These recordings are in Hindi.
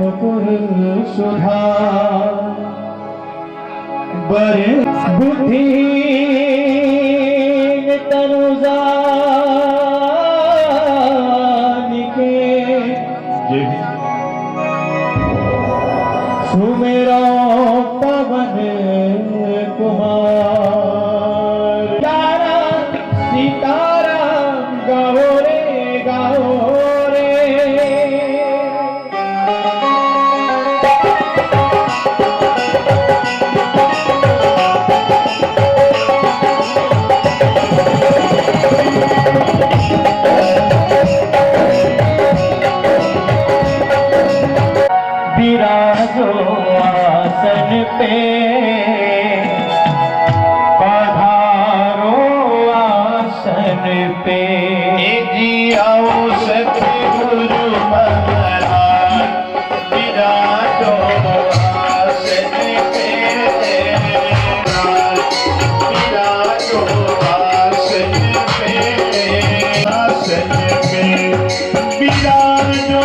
मुकुर सुधार बर बुद्धिहीन तनु जानिके सुमेरो पवन कुमार सीताराम गाओ रे गाओ रे। विराजो आसन पे पधारो आसन पे जी आओ सतगुरु महाराज विराजो आसन पे विराजो आसन पे आसन पे विराजो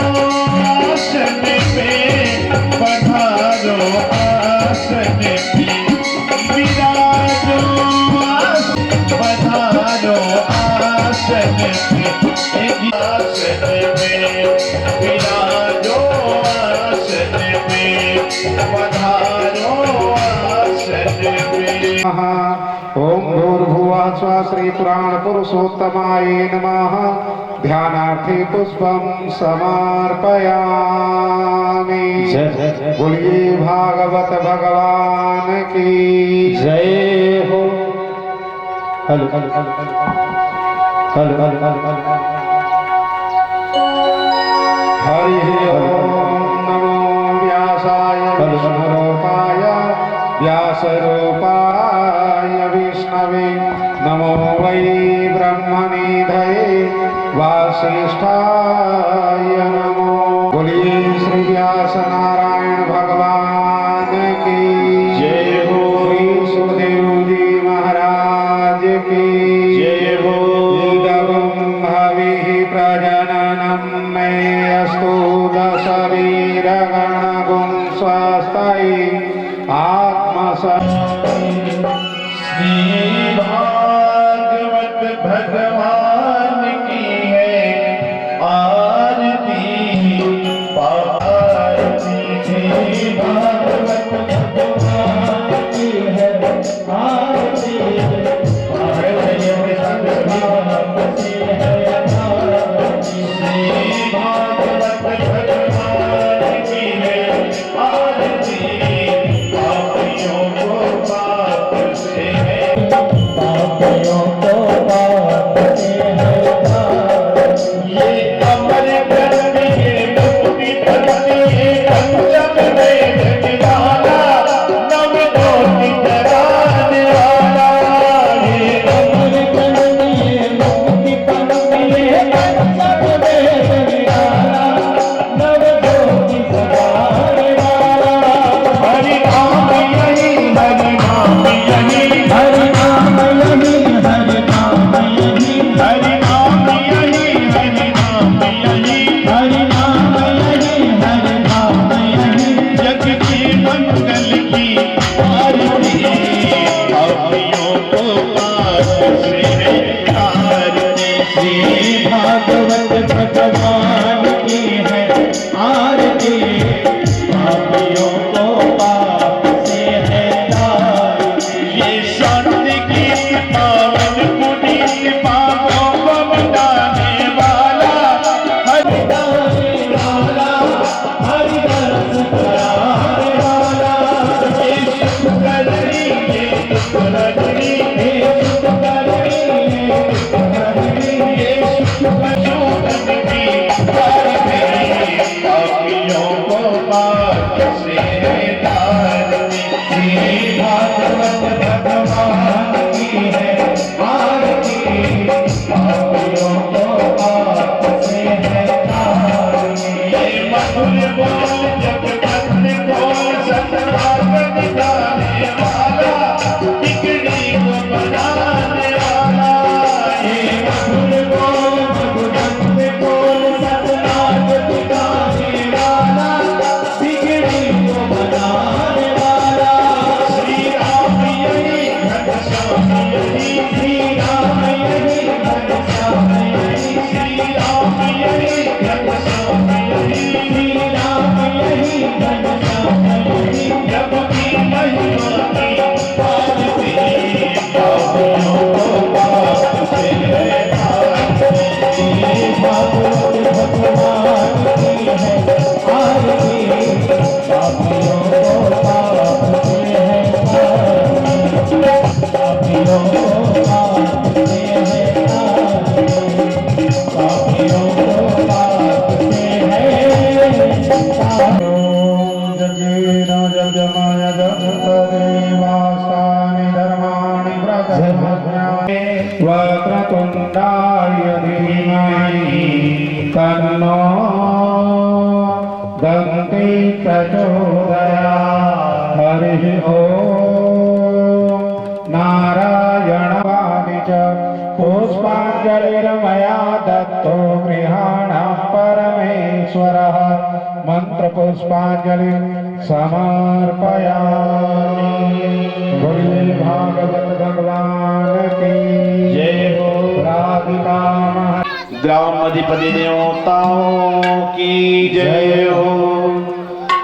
आसन पे पधारो आसन पे विराजो पधारो आसन पे आसन पे विराजो आसन पे पधारो आसन पे। ओम भूर्भुवः स्वः श्री पुराण पुरुषोत्तमाय नमः। ध्यानार्थी पुष्पम समर्पयामि। बोलिए भागवत भगवान की जय हो। Hello hello hello hello Hari Om नमो व्यासाय विष्णुरूपाय व्यासरूपाय विष्णवे नमो वै ब्रह्मनिधये वासिष्ठाय नमो। बोलिए श्री व्यास नारायण भगवान की जय हो। श्री सुखदेव जी महाराज की जय हो। इदं हविः प्रजननं मे अस्तु दशवीरगणगुं स्वस्ति श्री भागवत भगवान की है आरती पारती। श्री भागवत भगवान की है आरती पारती है आरती। श्री भागवत भगवान की है आरती पापियों को पाप से है पापियों को पाप से है ये अमर करती है मुक्ति करती है पंचम वेद निराला नव ज्योति कराने वाला। ये अमर करती है मुक्ति करती है पंचम वेद निराला नव ज्योति सदाने वाला। हरि नाम यही हरि नाम यही हरि नाम यही हरि नाम यही हरि नाम यही हरि नाम यही हरि नाम यही हरि नाम यही जग के मंगल की आरती पापियों को पाप से है तारती। श्री भागवत भगवान की है आरती पापियों को पाप से है तारती। ये शांति की पावन पुनीत पापों को मिटाने वाला हरि हरि वाला हरि दर्श कराने वाला ये सुख करनी ये दुख हरनी हे सुख करनी हे सुख करनी ये सुख शोधन की वक्रतुण्डाय धीमहि तन्नो दन्ति प्रचोदयात्। हरिः ओम्। नारायणवाणि च पुष्पाञ्जलिर्मया दत्तो गृहाणां परमेश्वरः। मन्त्रपुष्पाञ्जलिं समर्पयामि। बोलिए भागवत भगवान की जय हो। राधिका महा ग्राम अधिपति देवताओं की जय हो।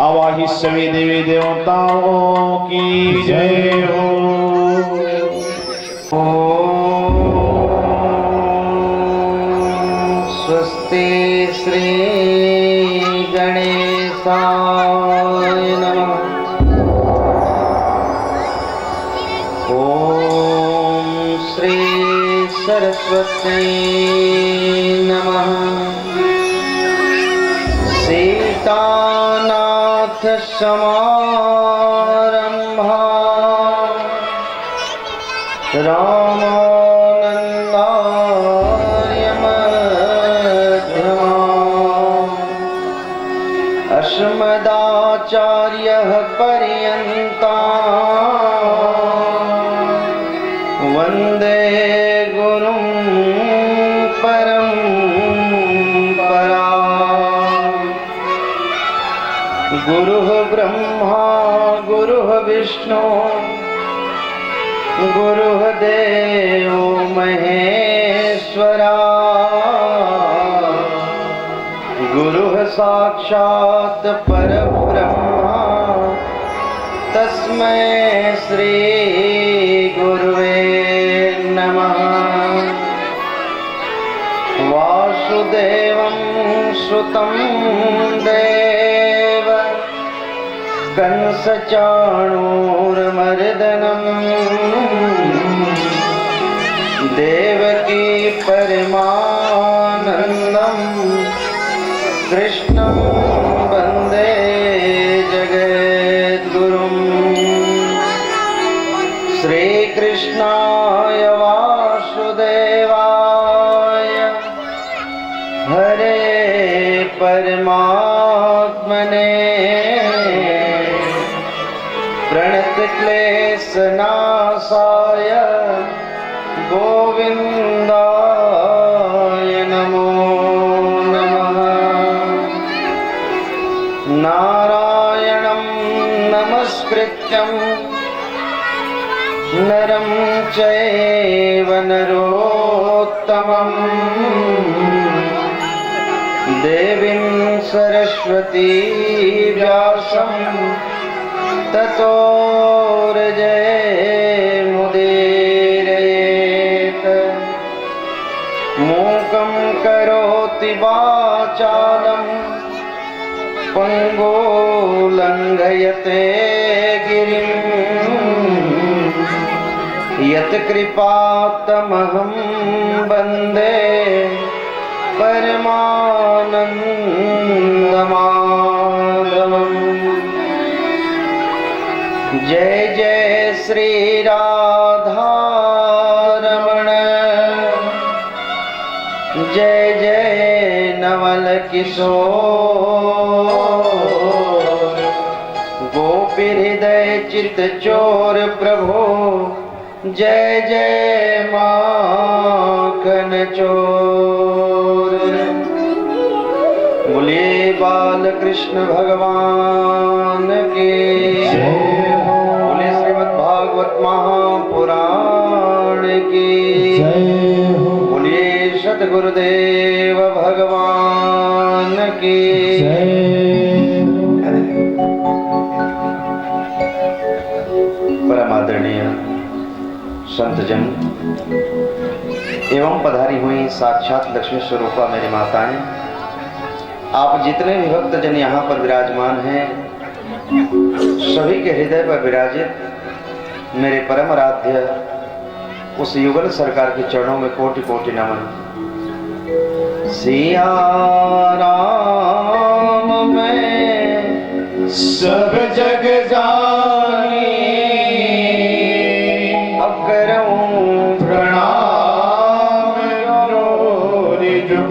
आवाहित सभी देवी देवताओं की जय हो। स्वस्ति श्री गणेशाय नमः। ओम श्री सरस्वती नमः। सीतानाथ समारंभा रामानन्दाय मध्यमा। अस्मदाचार्यः पर्यन्ता वन्दे गुरुं परम्परा। गुरुः ब्रह्मा गुरुः विष्णु गुरुः देवो महेश्वरा। गुरुः साक्षात् परब्रह्मा तस्मै श्री गुरुवे नमः। वासुदेवं सुतं देव कंसचाणूरमर्दनम्। देवकी परमानन्दं कृष्णं वन्दे जगद्गुरुम्। श्रीकृष्णाय वासुदेवाय हरे परमात्मने प्रणतक्लेशनाशाय गोविन्दाय नमो नमः। नारायणं नमस्कृत्यं नरं चैव नरोत्तमम्। देवीं सरस्वती व्यासं ततो जयमुदीरयेत्। मूकं करोति वाचालं पंगो लंघयते गिरिं। यत्कृपातमहं वन्दे परमानन्दमाधवम्। जय जय श्री राधा रमण। जय जय नवल किशोर। गोपी हृदय चित चोर प्रभो। जय जय माखन चोर। बोलिए बाल कृष्ण भगवान की। बोले श्रीमद् भागवत महापुराण की। बोलिए सद्गुरुदेव भगवान की। परम आदरणीय संतजन एवं पधारी हुई साक्षात लक्ष्मी स्वरूपा मेरी माताएं, आप जितने भी भक्तजन यहाँ पर विराजमान हैं, सभी के हृदय पर विराजित मेरे परम आराध्य उस युगल सरकार के चरणों में कोटि कोटि नमन। सिया राम में सब जग जानी। 啊。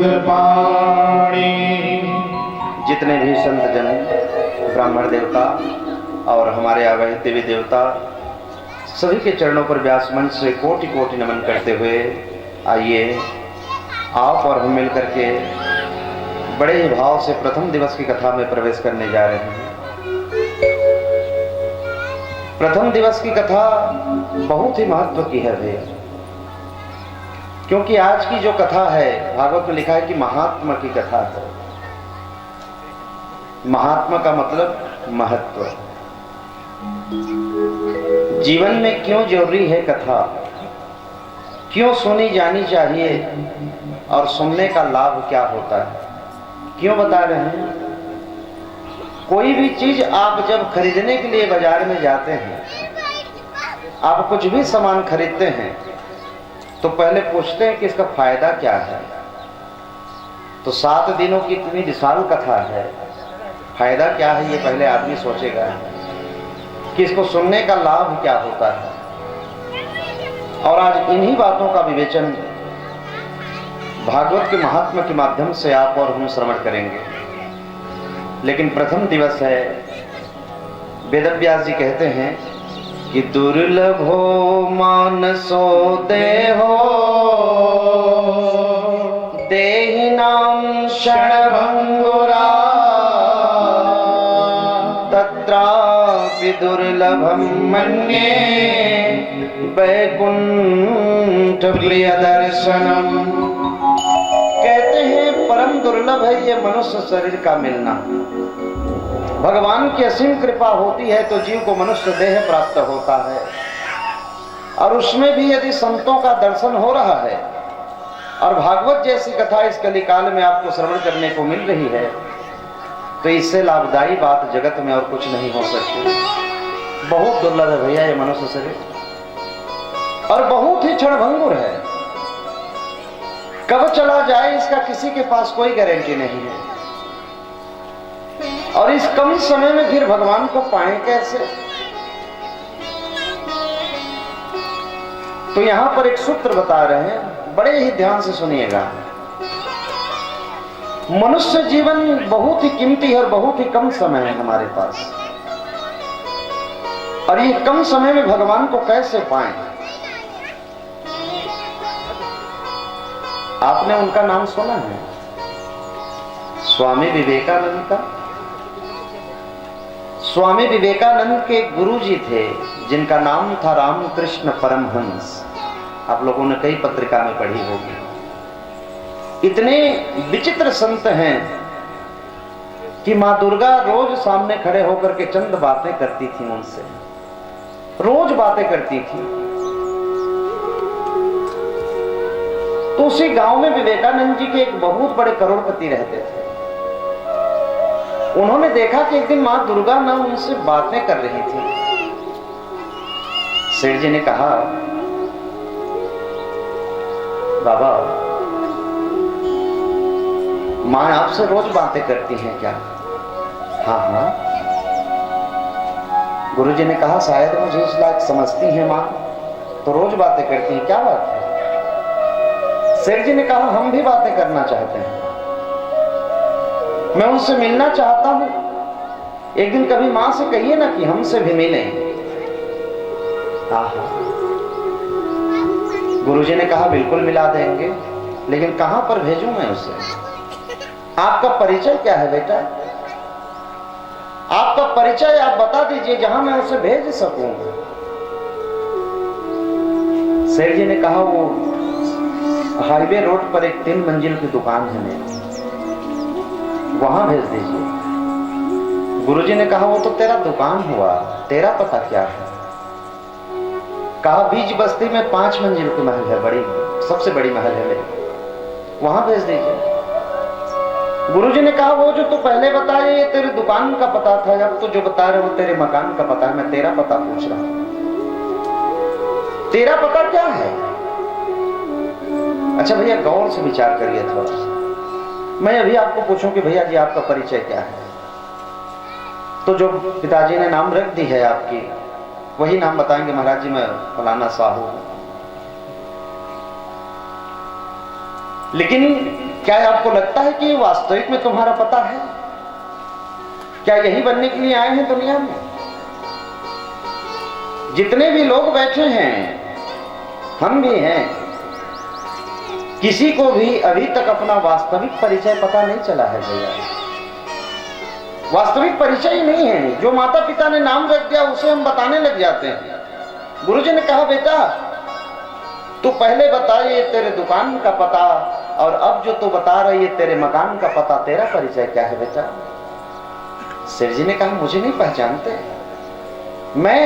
कृपाणी। जितने भी संत जन, ब्राह्मण देवता और हमारे आवाहित देवी देवता, सभी के चरणों पर व्यास मंच से कोटि कोटि नमन करते हुए आइए आप और हम मिलकर के बड़े ही भाव से प्रथम दिवस की कथा में प्रवेश करने जा रहे हैं। प्रथम दिवस की कथा बहुत ही महत्व की है भैया, क्योंकि आज की जो कथा है भागवत में लिखा है कि महात्मा की कथा है। महात्मा का मतलब महत्व। जीवन में क्यों जरूरी है कथा, क्यों सुनी जानी चाहिए और सुनने का लाभ क्या होता है, क्यों बता रहे हैं। कोई भी चीज आप जब खरीदने के लिए बाजार में जाते हैं, आप कुछ भी सामान खरीदते हैं तो पहले पूछते हैं कि इसका फायदा क्या है। तो 7 दिनों की इतनी विशाल कथा है, फायदा क्या है ये पहले आदमी सोचेगा कि इसको सुनने का लाभ क्या होता है। और आज इन्हीं बातों का विवेचन भागवत के महात्मा के माध्यम से आप और हम श्रवण करेंगे। लेकिन प्रथम दिवस है, वेदव्यास जी कहते हैं कि दुर्लभो मानसो देहो देहिनां क्षणभंगुरा तत्रापि दुर्लभं मन्ये वैकुंठ प्रिय दर्शनम। कहते हैं परम दुर्लभ है ये मनुष्य शरीर का मिलना। भगवान की असीम कृपा होती है तो जीव को मनुष्य देह प्राप्त होता है, और उसमें भी यदि संतों का दर्शन हो रहा है और भागवत जैसी कथा इस कलिकाल में आपको श्रवण करने को मिल रही है, तो इससे लाभदायी बात जगत में और कुछ नहीं हो सकती। बहुत दुर्लभ है भैया ये मनुष्य शरीर, और बहुत ही क्षणभंगुर है। कब चला जाए इसका किसी के पास कोई गारंटी नहीं है। और इस कम समय में फिर भगवान को पाएं कैसे। तो यहां पर एक सूत्र बता रहे हैं, बड़े ही ध्यान से सुनिएगा। मनुष्य जीवन बहुत ही कीमती है और बहुत ही कम समय है हमारे पास, और ये कम समय में भगवान को कैसे पाएं। आपने उनका नाम सुना है, स्वामी विवेकानंद का। स्वामी विवेकानंद के गुरु जी थे जिनका नाम था रामकृष्ण परमहंस। आप लोगों ने कई पत्रिका में पढ़ी होगी। इतने विचित्र संत हैं कि मां दुर्गा रोज सामने खड़े होकर के चंद बातें करती थी उनसे, रोज बातें करती थी। तो उसी गांव में विवेकानंद जी के एक बहुत बड़े करोड़पति रहते थे। उन्होंने देखा कि एक दिन मां दुर्गा ना उनसे बातें कर रही थी। सेठ जी ने कहा, बाबा मां आपसे रोज बातें करती हैं क्या? हाँ हाँ। गुरुजी ने कहा, शायद मुझे इस लायक समझती हैं मां, तो रोज बातें करती हैं, क्या बात है? सेठ जी ने कहा, हम भी बातें करना चाहते हैं, मैं उनसे मिलना चाहता हूं। एक दिन कभी मां से कहिए ना कि हमसे भी मिलें। गुरुजी ने कहा, बिल्कुल मिला देंगे, लेकिन कहां पर भेजूं मैं उसे? आपका परिचय क्या है बेटा? आपका परिचय आप बता दीजिए जहां मैं उसे भेज सकूं। सेठ जी ने कहा, वो हाईवे रोड पर एक 3 मंजिल की दुकान है मेरी, वहां भेज दीजिए। गुरुजी ने कहा, वो तो तेरा दुकान हुआ, तेरा पता क्या है? कहा, बीच बस्ती में 5 मंजिल की महल है, बड़ी सबसे बड़ी महल है मेरी, वहां भेज दीजिए। गुरुजी ने कहा, वो जो तू पहले बताया ये तेरी दुकान का पता था, अब तो जो बता रहे वो तेरे मकान का पता है। मैं तेरा पता पूछ रहा हूं, तेरा पता क्या है? अच्छा भैया गौर से विचार करिए थोड़ा सा। मैं अभी आपको पूछूं कि भैया जी आपका परिचय क्या है, तो जो पिताजी ने नाम रख दी है आपकी, वही नाम बताएंगे, महाराज जी मैं फलाना साहू हूं। लेकिन क्या आपको लगता है कि वास्तविक में तुम्हारा पता है? क्या यही बनने के लिए आए हैं दुनिया में? जितने भी लोग बैठे हैं, हम भी हैं, किसी को भी अभी तक अपना वास्तविक परिचय पता नहीं चला है भैया। वास्तविक परिचय ही नहीं है। जो माता पिता ने नाम रख दिया उसे हम बताने लग जाते हैं। गुरुजी ने कहा, बेटा तू पहले बता ये तेरे दुकान का पता, और अब जो तू बता रही है तेरे मकान का पता, तेरा परिचय क्या है बेटा? सिर जी ने कहा, मुझे नहीं पहचानते। मैं।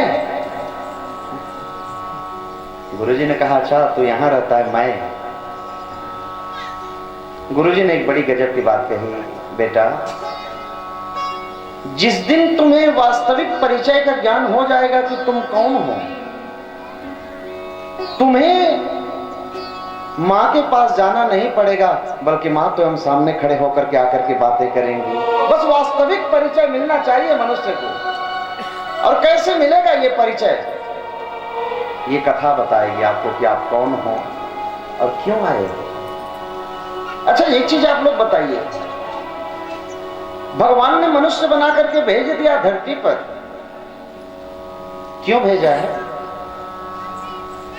गुरुजी ने कहा, अच्छा तू यहां रहता है, मैं। गुरुजी ने एक बड़ी गजब की बात कही, बेटा जिस दिन तुम्हें वास्तविक परिचय का ज्ञान हो जाएगा कि तुम कौन हो, तुम्हें मां के पास जाना नहीं पड़ेगा, बल्कि मां तो हम सामने खड़े होकर के आकर के बातें करेंगी। बस वास्तविक परिचय मिलना चाहिए मनुष्य को। और कैसे मिलेगा ये परिचय? ये कथा बताएगी आपको कि आप कौन हो और क्यों आए हो। अच्छा एक चीज आप लोग बताइए, भगवान ने मनुष्य बना करके भेज दिया धरती पर, क्यों भेजा है?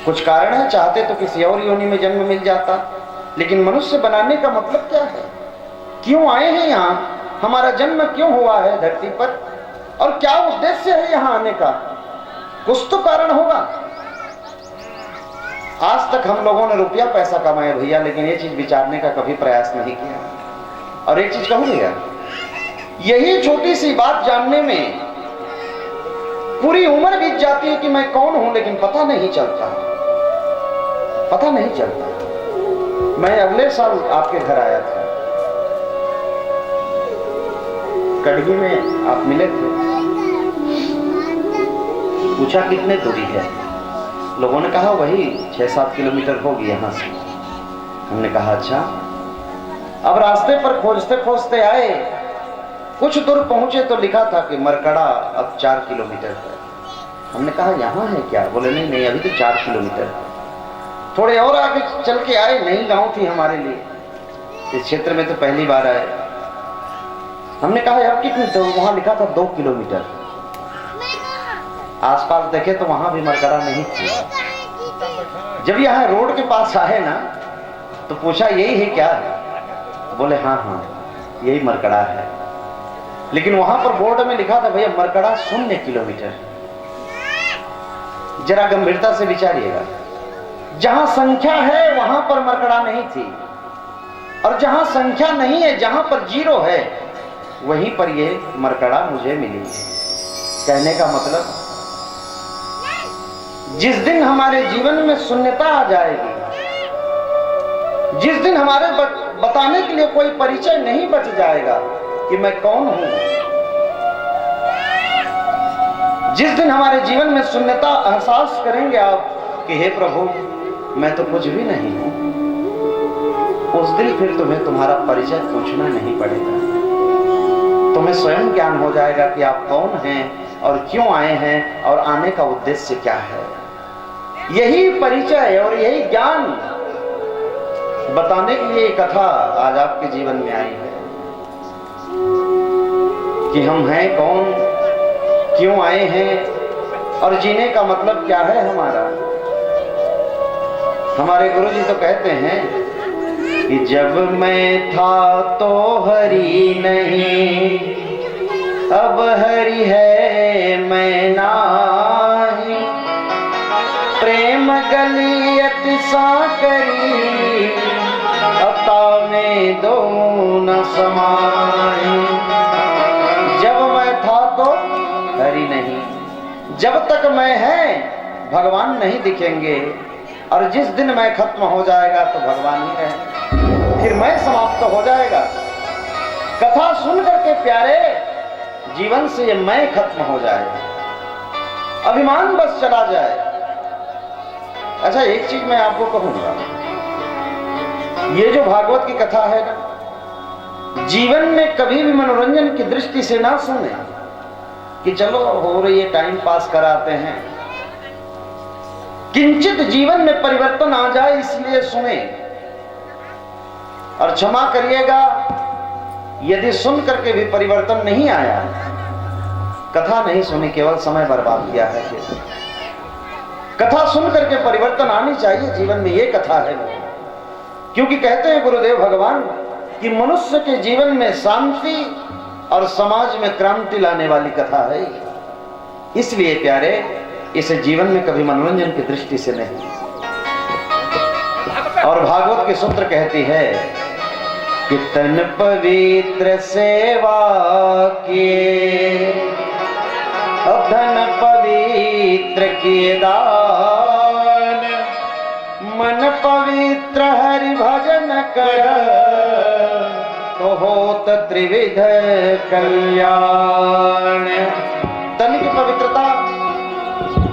कुछ कारण है, चाहते तो किसी और योनि में जन्म मिल जाता, लेकिन मनुष्य बनाने का मतलब क्या है? क्यों आए हैं यहाँ? हमारा जन्म क्यों हुआ है धरती पर, और क्या उद्देश्य है यहाँ आने का? कुछ तो कारण होगा। आज तक हम लोगों ने रुपया पैसा कमाया भैया, लेकिन ये चीज विचारने का कभी प्रयास नहीं किया। और एक चीज कहूं भैया, यही छोटी सी बात जानने में पूरी उम्र बीत जाती है कि मैं कौन हूं, लेकिन पता नहीं चलता, पता नहीं चलता। मैं अगले साल आपके घर आया था, कड़गी में आप मिले थे, पूछा कितने दूरी है? लोगों ने कहा वही 6-7 किलोमीटर होगी यहां से। हमने कहा अच्छा। अब रास्ते पर खोजते खोजते आए, कुछ दूर पहुंचे तो लिखा था कि मरकड़ा अब 4 किलोमीटर है। हमने कहा यहाँ है क्या? बोले नहीं नहीं, अभी तो 4 किलोमीटर है। थोड़े और आगे चल के आए, नई गांव थी हमारे लिए, इस क्षेत्र में तो पहली बार आए। हमने कहा अब कितनी दूर? वहां लिखा था 2 किलोमीटर। आसपास देखे तो वहां भी मरकड़ा नहीं थी। जब यहाँ रोड के पास आए ना, तो पूछा यही है क्या? बोले हाँ हाँ यही मरकड़ा है, लेकिन वहां पर बोर्ड में लिखा था भैया मरकड़ा 0 किलोमीटर। जरा गंभीरता से विचारिएगा, जहां संख्या है वहां पर मरकड़ा नहीं थी, और जहां संख्या नहीं है, जहां पर 0 है, वहीं पर ये मरकड़ा मुझे मिली। कहने का मतलब, जिस दिन हमारे जीवन में शून्यता आ जाएगी, जिस दिन हमारे बताने के लिए कोई परिचय नहीं बच जाएगा कि मैं कौन हूं, जिस दिन हमारे जीवन में शून्यता एहसास करेंगे आप कि हे प्रभु मैं तो कुछ भी नहीं हूं, उस दिन फिर तुम्हें तुम्हारा परिचय पूछना नहीं पड़ेगा। तुम्हें स्वयं ज्ञान हो जाएगा कि आप कौन हैं और क्यों आए हैं और आने का उद्देश्य क्या है। यही परिचय और यही ज्ञान बताने के लिए कथा आज आपके जीवन में आई है कि हम हैं कौन, क्यों आए हैं और जीने का मतलब क्या है हमारा। हमारे गुरुजी तो कहते हैं कि जब मैं था तो हरि नहीं, अब हरि है मैं नाही, प्रेम गलियत साकरी, अता में दो न समाई। जब मैं था तो हरि नहीं, जब तक मैं है भगवान नहीं दिखेंगे, और जिस दिन मैं खत्म हो जाएगा तो भगवान ही रहेंगे, फिर मैं समाप्त हो जाएगा। कथा सुन करके प्यारे जीवन से ये मैं खत्म हो जाए, अभिमान बस चला जाए। अच्छा एक चीज मैं आपको कहूंगा, ये जो भागवत की कथा है ना, जीवन में कभी भी मनोरंजन की दृष्टि से ना सुने कि चलो हो रही है टाइम पास कराते हैं, किंचित जीवन में परिवर्तन आ जाए इसलिए सुने। और क्षमा करिएगा यदि सुन करके भी परिवर्तन नहीं आया, कथा नहीं सुनी, केवल समय बर्बाद किया है। कथा सुन करके परिवर्तन आनी चाहिए जीवन में, ये कथा है। क्योंकि कहते हैं गुरुदेव भगवान कि मनुष्य के जीवन में शांति और समाज में क्रांति लाने वाली कथा है। इसलिए प्यारे, इसे जीवन में कभी मनोरंजन की दृष्टि से नहीं। और भागवत के सूत्र कहती है कि तन पवित्र सेवा किए, धन पवित्र किए दान, मन पवित्र हरि भजन कर, तो होत त्रिविध कल्याण। तन की पवित्रता,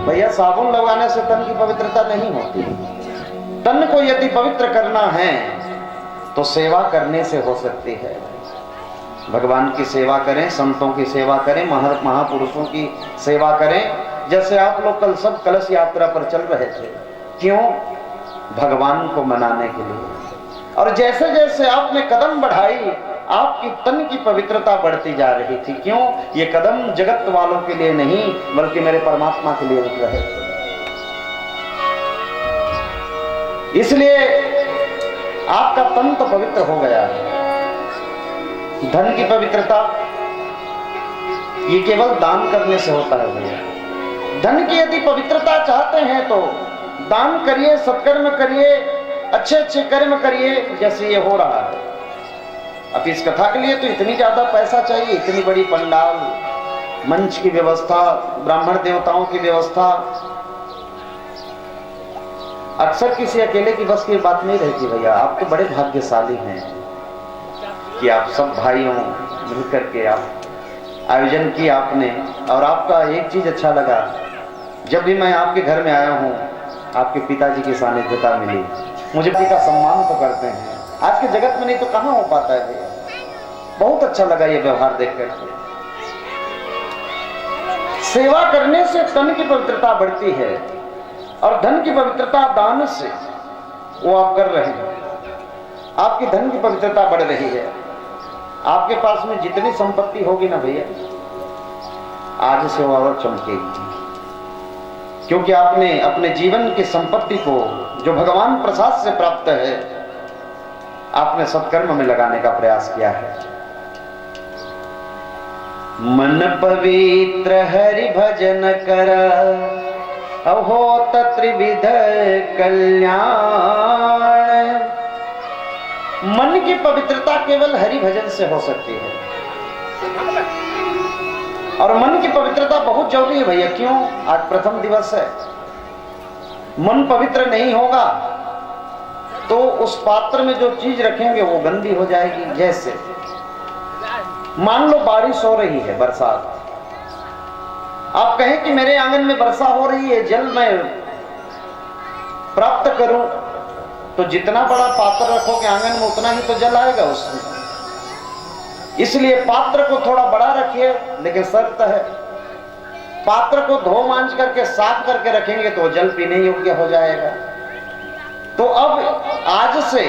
भैया साबुन लगाने से तन की पवित्रता नहीं होती। तन को यदि पवित्र करना है तो सेवा करने से हो सकती है। भगवान की सेवा करें, संतों की सेवा करें, महापुरुषों की सेवा करें। जैसे आप लोग कल सब कलश यात्रा पर चल रहे थे, क्यों? भगवान को मनाने के लिए। और जैसे जैसे आपने कदम बढ़ाई, आपकी तन की पवित्रता बढ़ती जा रही थी। क्यों? ये कदम जगत वालों के लिए नहीं, बल्कि मेरे परमात्मा के लिए उठ रहे थे। इसलिए आपका तन तो पवित्र हो गया है। धन की पवित्रता ये केवल दान करने से होता है भैया। धन की यदि पवित्रता चाहते हैं तो दान करिए, सत्कर्म करिए, अच्छे अच्छे कर्म करिए, जैसे ये हो रहा है। अब इस कथा के लिए तो इतनी ज्यादा पैसा चाहिए, इतनी बड़ी पंडाल, मंच की व्यवस्था, ब्राह्मण देवताओं की व्यवस्था। अक्सर किसी अकेले की बस की बात नहीं रहती भैया। आप तो बड़े भाग्यशाली हैं कि आप सब भाइयों मिलकर के आप आयोजन किया आपने। और आपका एक चीज अच्छा लगा, जब भी मैं आपके घर में आया हूँ, आपके पिताजी की सानिध्यता मिली। मुझे पिता सम्मान तो करते हैं, आज के जगत में नहीं तो कहाँ हो पाता है भैया। बहुत अच्छा लगा ये व्यवहार देख करके। सेवा करने से तन की पवित्रता बढ़ती है और धन की पवित्रता दान से वो आप कर रहे हैं। आपकी धन की पवित्रता बढ़ रही है। आपके पास में जितनी संपत्ति होगी ना भैया, आज से वो और चमकेगी। क्योंकि आपने अपने जीवन की संपत्ति को, जो भगवान प्रसाद से प्राप्त है, आपने सत्कर्म में लगाने का प्रयास किया है। मन पवित्र हरि भजन कर, होत त्रिविध कल्याण। मन की पवित्रता केवल हरि भजन से हो सकती है। और मन की पवित्रता बहुत जरूरी है भैया। क्यों? आज प्रथम दिवस है। मन पवित्र नहीं होगा तो उस पात्र में जो चीज रखेंगे वो गंदी हो जाएगी। जैसे मान लो बारिश हो रही है, बरसात, आप कहें कि मेरे आंगन में वर्षा हो रही है, जल मैं प्राप्त करूं, तो जितना बड़ा पात्र रखोगे आंगन में उतना ही तो जल आएगा उसमें। इसलिए पात्र को थोड़ा बड़ा रखिए, लेकिन शर्त है पात्र को धो मांज करके साफ करके रखेंगे तो जल पीने योग्य हो जाएगा। तो अब आज से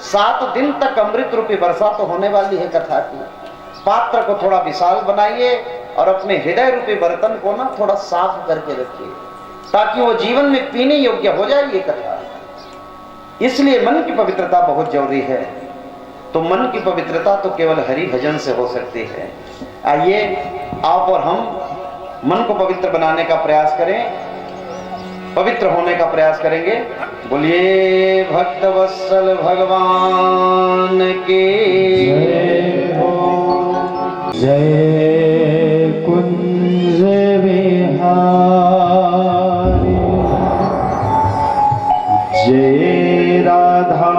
7 दिन तक अमृत रूपी वर्षा तो होने वाली है कथा की। पात्र को थोड़ा विशाल बनाइए और अपने हृदय रूपी बर्तन को ना थोड़ा साफ करके रखिए, ताकि वो जीवन में पीने योग्य हो जाए ये कथा। इसलिए मन की पवित्रता बहुत जरूरी है। तो मन की पवित्रता तो केवल हरि भजन से हो सकती है। आइए आप और हम मन को पवित्र बनाने का प्रयास करें, पवित्र होने का प्रयास करेंगे। बोलिए भक्त वत्सल भगवान के जय हो। जय कुंज विहारी, जय राधा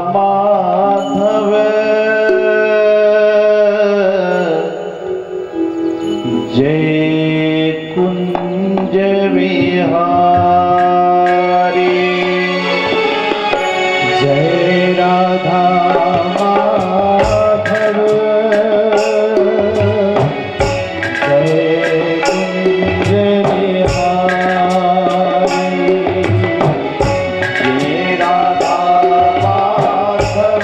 माधव, जय कुंज विहारी, जय राधा माधव, जय कुंज विहारी, जय राधा माधव।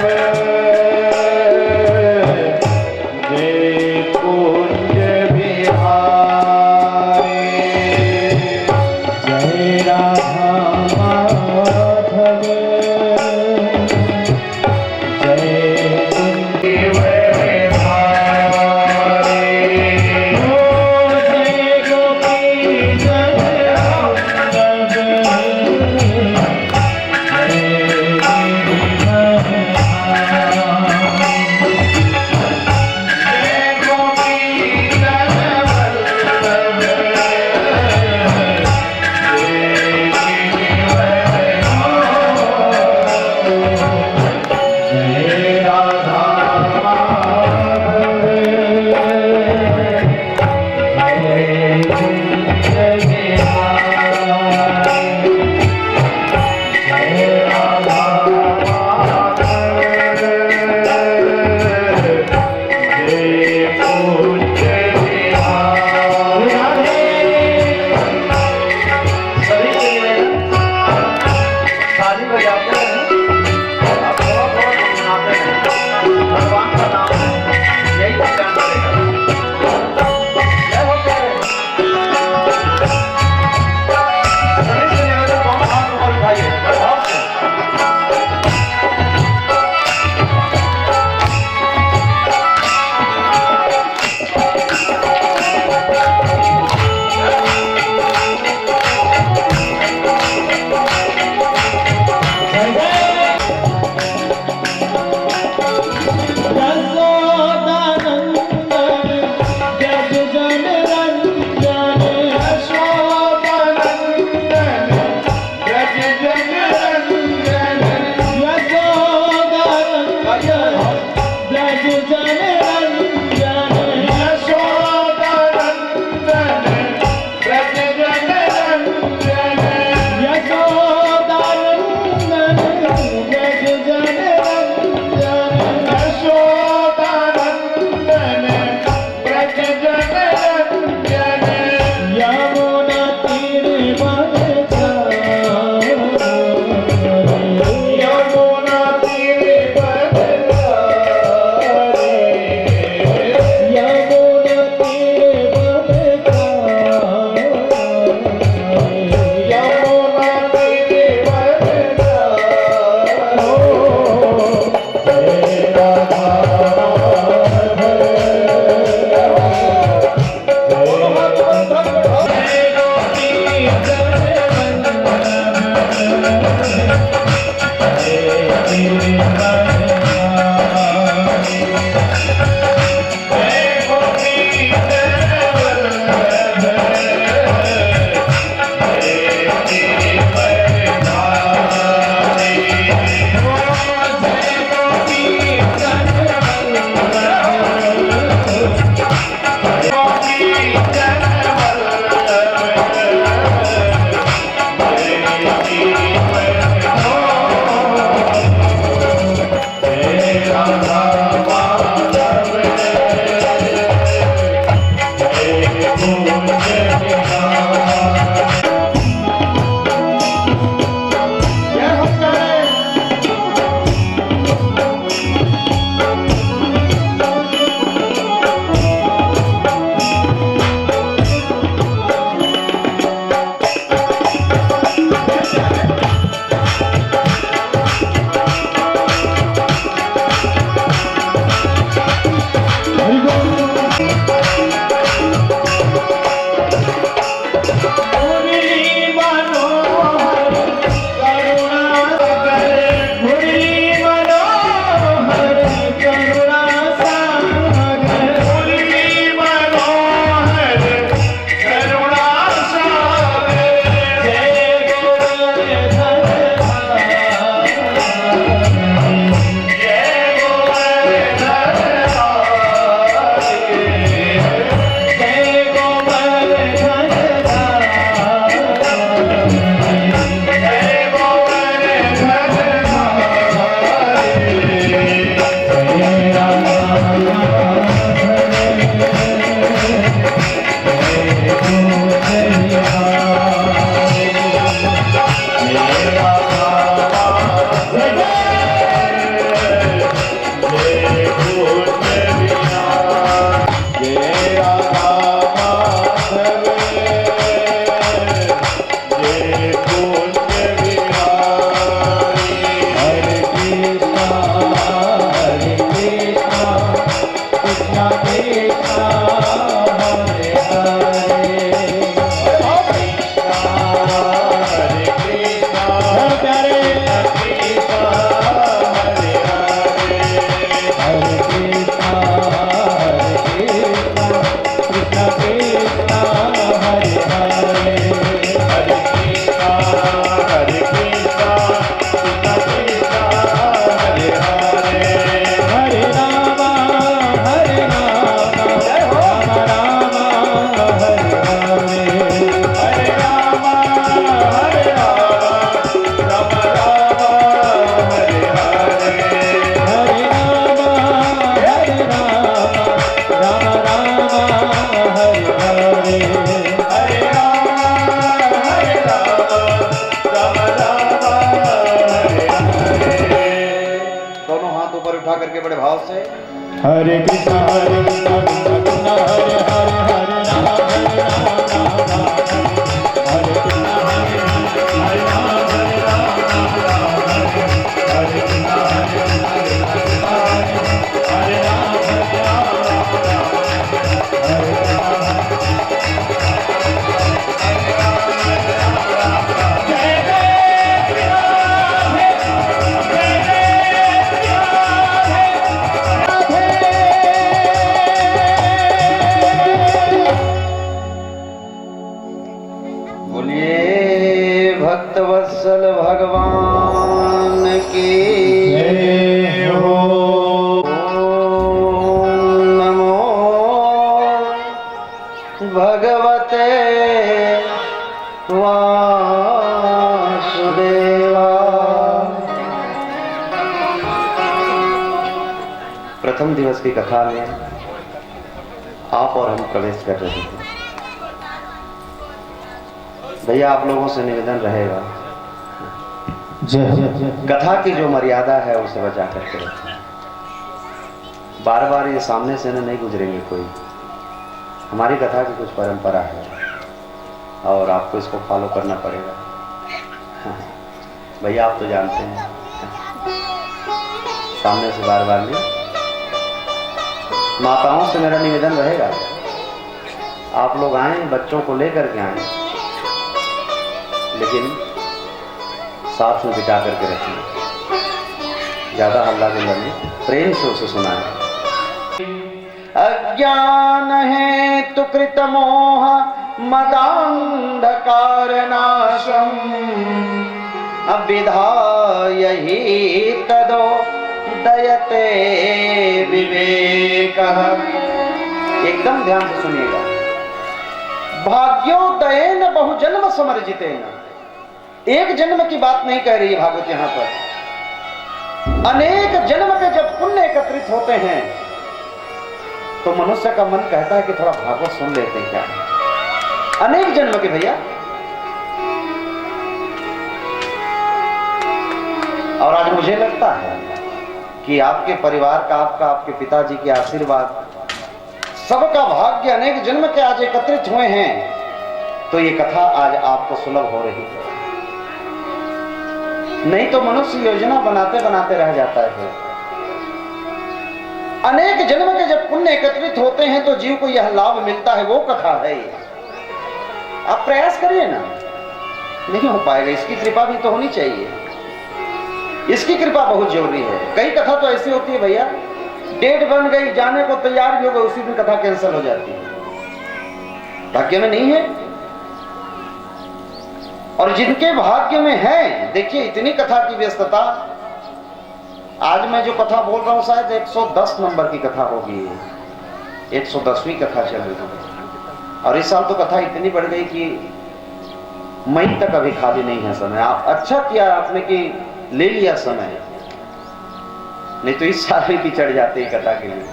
हरे कृष्णा हरे कृष्णा कृष्णा कृष्णा हरे हरे हरे राम हरे राम राम राम हरे कृष्णा हरे कृष्णा हरे राम हरे राम राम राम हरे कृष्णा हरे कृष्णा कृष्णा कृष्णा हरे राम हरे राम राम बोलिए भक्तवत्सल भगवान की जय हो। ओम नमो भगवते वासुदेवा। प्रथम दिवस की कथा में आप और हम प्रवेश कर रहे हैं। भैया आप लोगों से निवेदन रहेगा, कथा की जो मर्यादा है उसे बचा करके रखें। बार बार ये सामने से नहीं गुजरेंगे कोई। हमारी कथा की कुछ परंपरा है और आपको इसको फॉलो करना पड़ेगा। भैया आप तो जानते हैं सामने से बार बार नहीं। माताओं से मेरा निवेदन रहेगा, आप लोग आए बच्चों को लेकर के आए, लेकिन साथ में बिठा करके रखें, ज्यादा हल्ला गुल्ला नहीं, प्रेम से उसे सुनाएं। अज्ञान है तु कृत मोह मदांधकार नाशम अविधाय ही तदो दयते विवेक। एकदम ध्यान से सुनिएगा। भाग्योदयेन बहुजन्म समर्जितेन, एक जन्म की बात नहीं कह रही है भागवत यहां पर। अनेक जन्म के जब पुण्य एकत्रित होते हैं तो मनुष्य का मन कहता है कि थोड़ा भागवत सुन लेते हैं क्या। अनेक जन्म के भैया। और आज मुझे लगता है कि आपके परिवार का, आपके पिताजी के आशीर्वाद, सबका भाग्य अनेक जन्म के आज एकत्रित हुए हैं, तो ये कथा आज आपको सुलभ हो रही है। नहीं तो मनुष्य योजना बनाते बनाते रह जाता है। अनेक जन्म के जब पुण्य एकत्रित होते हैं तो जीव को यह लाभ मिलता है, वो कथा है। आप प्रयास करिए ना, नहीं हो पाएगा। इसकी कृपा भी तो होनी चाहिए, इसकी कृपा बहुत जरूरी है। कई कथा तो ऐसी होती है भैया, डेट बन गई, जाने को तैयार भी हो गए, उसी दिन कथा कैंसिल हो जाती है। भाग्य में नहीं है। और जिनके भाग्य में है, देखिए इतनी कथा की व्यस्तता। आज मैं जो कथा बोल रहा हूं शायद 110 नंबर की कथा होगी, 110वीं कथा चल रही है। और इस साल तो कथा इतनी बढ़ गई कि मई तक अभी खाली नहीं है समय। आप अच्छा किया आपने कि ले लिया समय, नहीं तो इस साल भी चढ़ जाते ही कथा के लिए।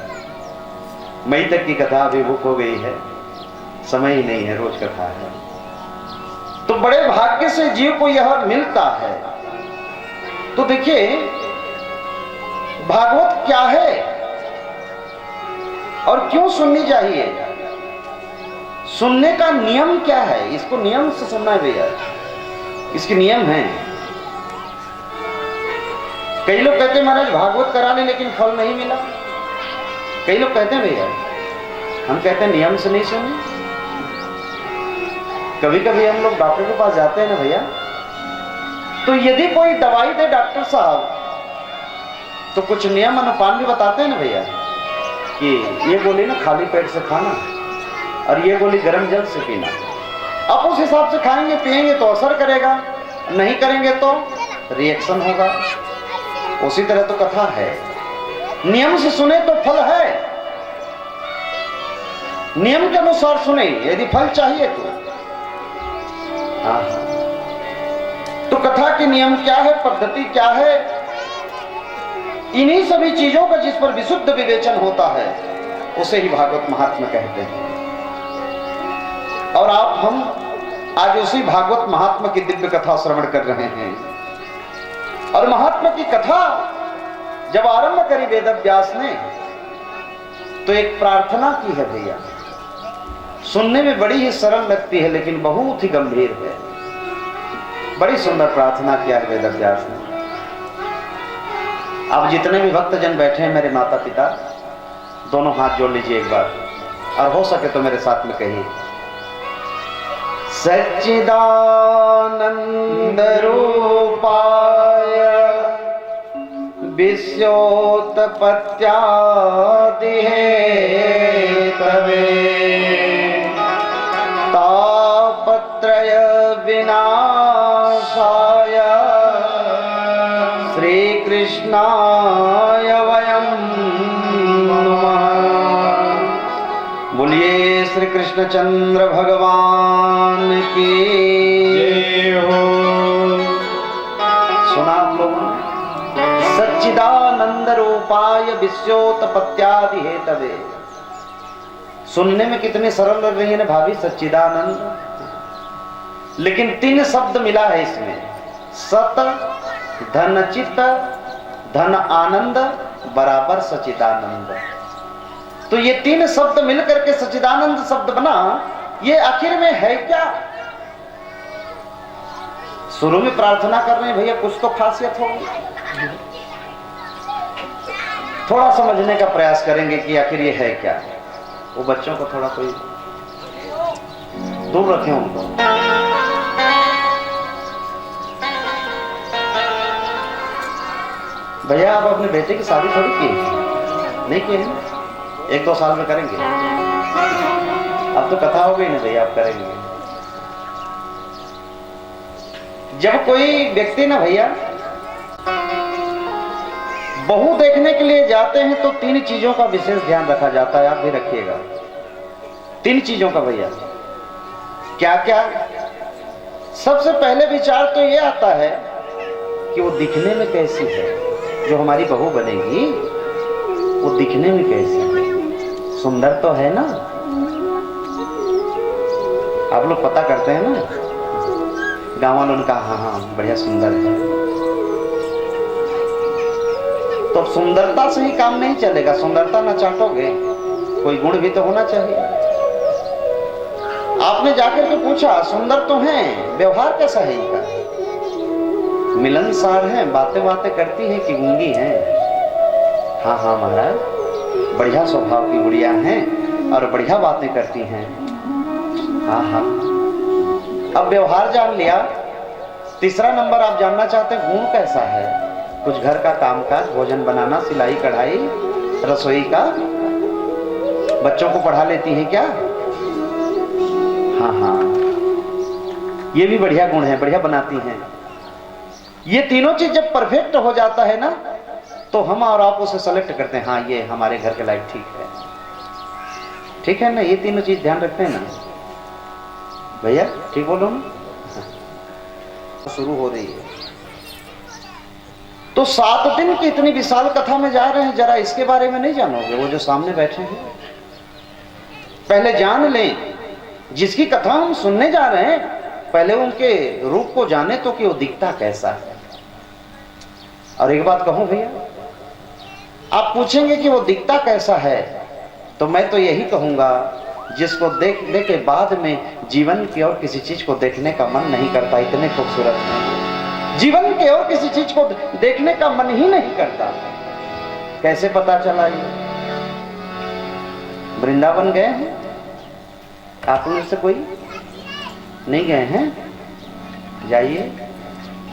मई तक की कथा अभी बुक हो गई है, समय ही नहीं है, रोज कथा है। तो बड़े भाग्य से जीव को यह मिलता है। तो देखिए भागवत क्या है और क्यों सुननी चाहिए, सुनने का नियम क्या है, इसको नियम से सुनना है भैया। इसके नियम हैं। कई लोग कहते हैं महाराज भागवत करा ले लेकिन फल नहीं मिला। कई लोग कहते हैं भैया, हम कहते हैं नियम से नहीं सुने। कभी कभी हम लोग डॉक्टर के पास जाते हैं ना भैया, तो यदि कोई दवाई दे डॉक्टर साहब तो कुछ नियम अनुपान भी बताते हैं ना भैया, कि ये गोली ना खाली पेट से खाना और ये गोली गर्म जल से पीना। अब उस हिसाब से खाएंगे पिएंगे तो असर करेगा, नहीं करेंगे तो रिएक्शन होगा। उसी तरह तो कथा है, नियम से सुने तो फल है, नियम के अनुसार सुने यदि फल चाहिए तो। हाँ, तो कथा के नियम क्या है, पद्धति क्या है, इन्हीं सभी चीजों का जिस पर विशुद्ध विवेचन होता है उसे ही भागवत महात्म्य कहते हैं। और हम आज उसी भागवत महात्म्य की दिव्य कथा श्रवण कर रहे हैं। और महात्मा की कथा जब आरंभ करी वेद व्यास ने तो एक प्रार्थना की है भैया। सुनने में बड़ी ही सरल लगती है लेकिन बहुत ही गंभीर है। बड़ी सुंदर प्रार्थना किया है वेद व्यास ने। अब जितने भी भक्तजन बैठे हैं, मेरे माता पिता, दोनों हाथ जोड़ लीजिए एक बार, और हो सके तो मेरे साथ में कहिए, सच्चिदानंद रूपाय विश्वोत्पत्त्यादिहेतवे तापत्रय विनाशाय श्री कृष्णाय वयं नमः। बोलिए श्री कृष्णचंद्र भगवान की जय हो। सुना आप लोगों ने? सच्चिदानंद रूपाय विश्वोत्पत्त्यादि हेतवे। सुनने में कितने सरल लग रही है ना भाभी, सच्चिदानंद, लेकिन 3 शब्द मिला है इसमें, सत धन चित्त धन आनंद बराबर सच्चिदानंद। तो ये 3 शब्द मिलकर के सच्चिदानंद शब्द बना। ये आखिर में है क्या? शुरू में प्रार्थना कर रहे हैं भैया, कुछ तो खासियत होगी। थोड़ा समझने का प्रयास करेंगे कि आखिर ये है क्या। वो बच्चों को थोड़ा कोई दूर रखें उनको। भैया आप अपने बेटे की शादी थोड़ी की, नहीं की है, 1-2 साल में करेंगे। अब तो कथा हो गई ना भैया, आप करेंगे। जब कोई व्यक्ति ना भैया बहू देखने के लिए जाते हैं तो 3 चीजों का विशेष ध्यान रखा जाता है, आप भी रखिएगा। 3 चीजों का भैया। क्या क्या? सबसे पहले विचार तो ये आता है कि वो दिखने में कैसी है। जो हमारी बहू बनेगी वो दिखने में कैसी है, सुंदर तो है ना। आप लोग पता करते हैं ना, गांव वालों ने कहा हाँ बढ़िया सुंदर है। तो सुंदरता से ही काम नहीं चलेगा, सुंदरता ना चाटोगे, कोई गुण भी तो होना चाहिए। आपने जाकर के पूछा सुंदर तो हैं, व्यवहार कैसा है इनका, मिलनसार है, बातें बातें करती है कि गूंगी है। हाँ हाँ महाराज, बढ़िया स्वभाव की गुड़िया हैं और बढ़िया बातें करती हैं। हाँ हाँ, अब व्यवहार जान लिया। तीसरा नंबर आप जानना चाहते हैं गुण कैसा है। कुछ घर का कामकाज, भोजन बनाना, सिलाई कढ़ाई, रसोई का, बच्चों को पढ़ा लेती हैं क्या। हाँ हाँ, ये भी बढ़िया गुण है, बढ़िया बनाती हैं। ये तीनों चीज जब परफेक्ट हो जाता है ना, तो हम और आप उसे सेलेक्ट करते हैं, हाँ ये हमारे घर के लायक ठीक है। ठीक है ना, ये तीनों चीज ध्यान रखते हैं ना भैया, ठीक बोलो ना। शुरू हो रही है तो 7 दिन की इतनी विशाल कथा में जा रहे हैं, जरा इसके बारे में नहीं जानोगे। वो जो सामने बैठे हैं पहले जान लें, जिसकी कथा हम सुनने जा रहे हैं पहले उनके रूप को जाने तो कि वो दिखता कैसा है। और एक बात कहूं भैया, आप पूछेंगे कि वो दिखता कैसा है, तो मैं तो यही कहूंगा जिसको देखने के बाद में जीवन की और किसी चीज को देखने का मन नहीं करता, इतने खूबसूरत है। जीवन के और किसी चीज को देखने का मन ही नहीं करता। कैसे पता चला ये? वृंदावन गए हैं आप लोग से? कोई नहीं गए हैं? जाइए,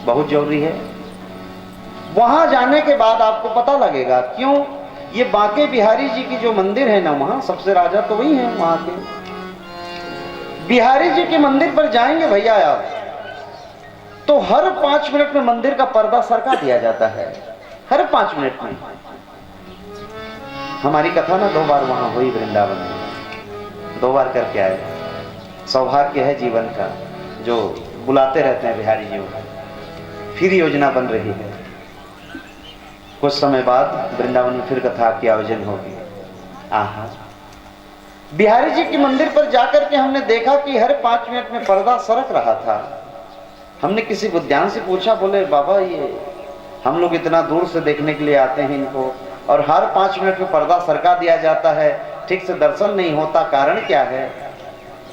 बहुत जरूरी है। वहां जाने के बाद आपको पता लगेगा क्यों ये बांके बिहारी जी की जो मंदिर है ना, वहां सबसे राजा तो वही है। वहां के बिहारी जी के मंदिर पर जाएंगे भैया आप, तो हर 5 मिनट में मंदिर का पर्दा सरका दिया जाता है, हर 5 मिनट में। हमारी कथा ना 2 बार वहां हुई वृंदावन में, 2 बार करके आए। सौभाग्य है जीवन का, जो बुलाते रहते हैं बिहारी जी को। फिर योजना बन रही है, कुछ समय बाद वृंदावन में फिर कथा की आयोजन होगी। आहा, बिहारी जी के मंदिर पर जाकर के हमने देखा कि हर 5 मिनट में पर्दा सरक रहा था। हमने किसी बुद्धिमान से पूछा, बोले बाबा ये हम लोग इतना दूर से देखने के लिए आते हैं इनको, और हर 5 मिनट में पर्दा सरका दिया जाता है, ठीक से दर्शन नहीं होता, कारण क्या है?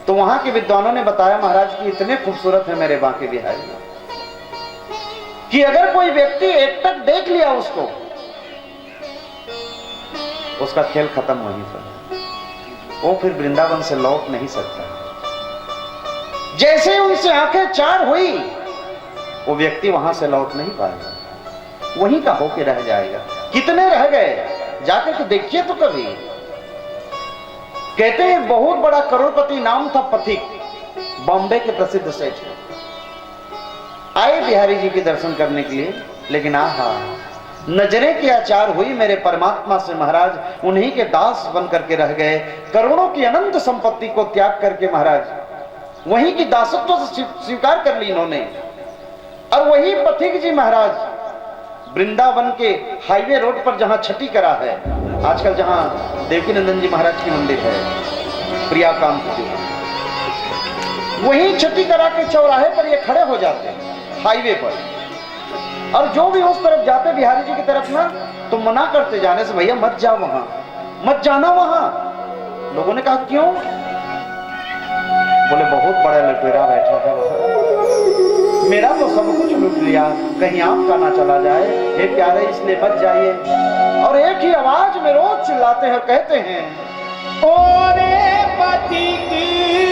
तो वहां के विद्वानों ने बताया महाराज कि इतने खूबसूरत है मेरे बांके बिहारी कि अगर कोई व्यक्ति एकटक देख लिया उसको, उसका खेल खत्म वहीं पर, वो फिर वृंदावन से लौट नहीं सकता। जैसे उनसे आंखें चार हुई, वो व्यक्ति वहां से लौट नहीं पाएगा, वहीं का होके रह जाएगा। कितने रह गए, जाकर के देखिए तो कभी। कहते हैं बहुत बड़ा करोड़पति नाम था पथिक, बॉम्बे के प्रसिद्ध सेठ, आए बिहारी जी के दर्शन करने के लिए, लेकिन आहा, नजरें क्या चार हुई मेरे परमात्मा से महाराज, उन्हीं के दास बन करके रह गए। करोड़ों की अनंत संपत्ति को त्याग करके महाराज वहीं की दासत्व से स्वीकार कर ली इन्होंने। और वही पथिक जी महाराज वृंदावन के हाईवे रोड पर जहां छठी करा है आजकल, जहां देवकी नंदन जी महाराज की मंदिर है, प्रियाकांत जी, वहीं छठी करा के चौराहे पर ये खड़े हो जाते हैं हाईवे पर। और जो भी उस तरफ जाते बिहारी जी की तरफ ना, तो मना करते जाने से, भैया मत जाओ वहां, मत जाना वहां। लोगों ने कहा क्यों? बोले बहुत बड़ा लुटेरा बैठा है वहां, मेरा तो सब कुछ लूट लिया, कहीं आपका ना चला जाए, हे प्यारे इसलिए मत जाइए। और एक ही आवाज में रोज चिल्लाते हैं, कहते हैं ओरे पति की